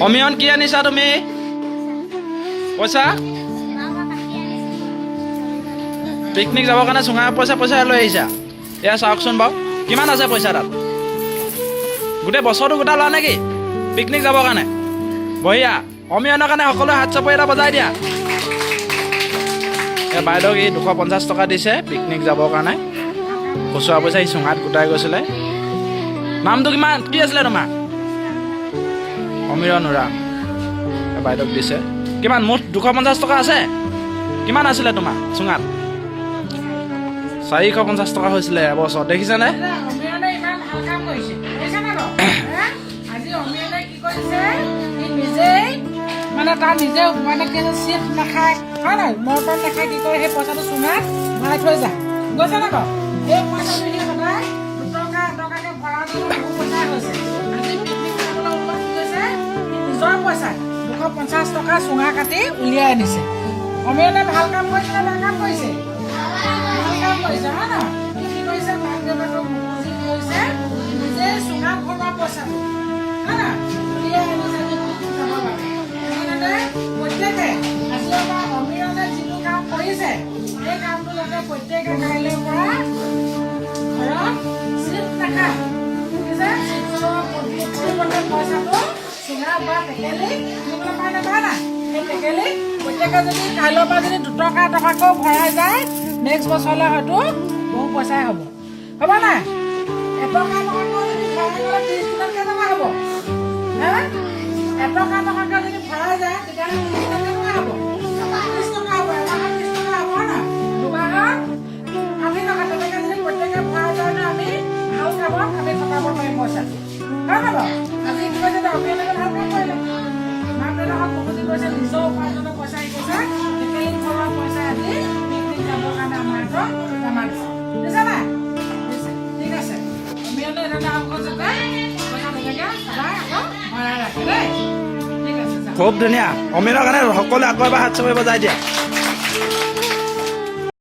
অমিয়ন কি আনিছা তুমি পইচা পিকনিক যাবৰ কাৰণে চুঙা পইচা লৈ আহিছা এয়া চাওকচোন বাৰু কিমান আছে পইচা তাত গোটেই বছৰটো গোটা লোৱা নেকি পিকনিক যাবৰ কাৰণে বঢ়িয়া অমিয়নৰ কাৰণে সকলোৱে হাত চাপৰি এটা বজাই দিয়া এই বাইদেউক এই 250 টকা দিছে পিকনিক যাবৰ কাৰণে খুচুৰা পইচা এই চুঙাত গোটাই গৈছিলে নামটো কিমান কি আছিলে তোমাৰ অমিৰণ উৰা বাইদেউক দিছে কিমান মুঠ 250 টকা আছে কিমান আছিলে তোমাৰ চুঙাত 450 টকা হৈছিলে এবছৰ দেখিছেনে মানে তাৰ নিজে মানে কি চিপ নাখায় হয় নহয় মটন নাখায় কি কৰে সেই পইচাটো চুঙাত ভৰাই থৈ যায় গৈছে নে বাৰু এই পইচাটো সি সদায় টকাকে ভৰাই বহু পইচা হৈছে আজি পিকনিক খাবলৈ ওলোৱা কি হৈছে নিজৰ পইচা 250 টকা চুঙা কাটি উলিয়াই আনিছে অমিয়নে ভাল কাম কৰিছে নে বেয়া কাম কৰিছে ভাল কাম কৰিছে হয় নহয় কি কৰিছে মাক দেউতাকক মুখজি কৰিছে নিজে চুঙা ভৰোৱা পইচাটো হয় নহয় উলিয়াই আনিছে প্ৰত্যেকে আজি আমাৰ অমিৰণে যিটো কাম কৰিছে সেই কামটো যাতে প্ৰত্যেকে কাইলৈৰ পৰা ঘৰত চিপ নাখায় পৰিৱৰ্তে পইচাটো চুঙা বা টেকেলি কিনিবলৈ পায় নাপায় না সেই টেকেলি প্ৰত্যেকে যদি কাইলৈৰ পৰা যদি 2 টকা টকাকৈ ভৰাই যায় নেক্সট বছৰলৈ হয়তো বহু পইচাই হ'ব হ'ব নাই 1 টকা টকাকৈ যদি ভৰাই গ'লে 30 দিনত কেইটকা হ'ব হা 1 টকা টকাকৈ যদি ভৰাই যায় তেতিয়াহ'লে 30 দিনত কেইটকা হ'ব 30 টকা হ'ব এমাহত 30 টকা হ'ব না দুমাহত 80 টকা তেনেকৈ যদি প্ৰত্যেকে ভৰাই যায় না আমি ভাল কামত আমি টকাব পাৰিম পইচাটো হয় নাই বাৰু আজি কি কৈছে অমিয়নে ভাল কাম কৰিলে মাক দেউতাকক মুখজি কৰিছে নিজৰ উপাৰ্জনৰ পইচা কৈছে টেকেলি ঘৰৰ পইচা আজি পিকনিক যাবৰ কাৰণে আমাৰ হাতত জমা দিছে বুজিছে নাই ঠিক আছে অমিয়নে এটা অংক যাতে পইচা তেনেকৈ সদায় আকৌ ভৰাই ৰাখে দেই ঠিক আছে খুব ধুনীয়া অমিনৰ কাৰণে সকলোৱে আকৌ এবাৰ হাত চাপৰি বজাই দিয়া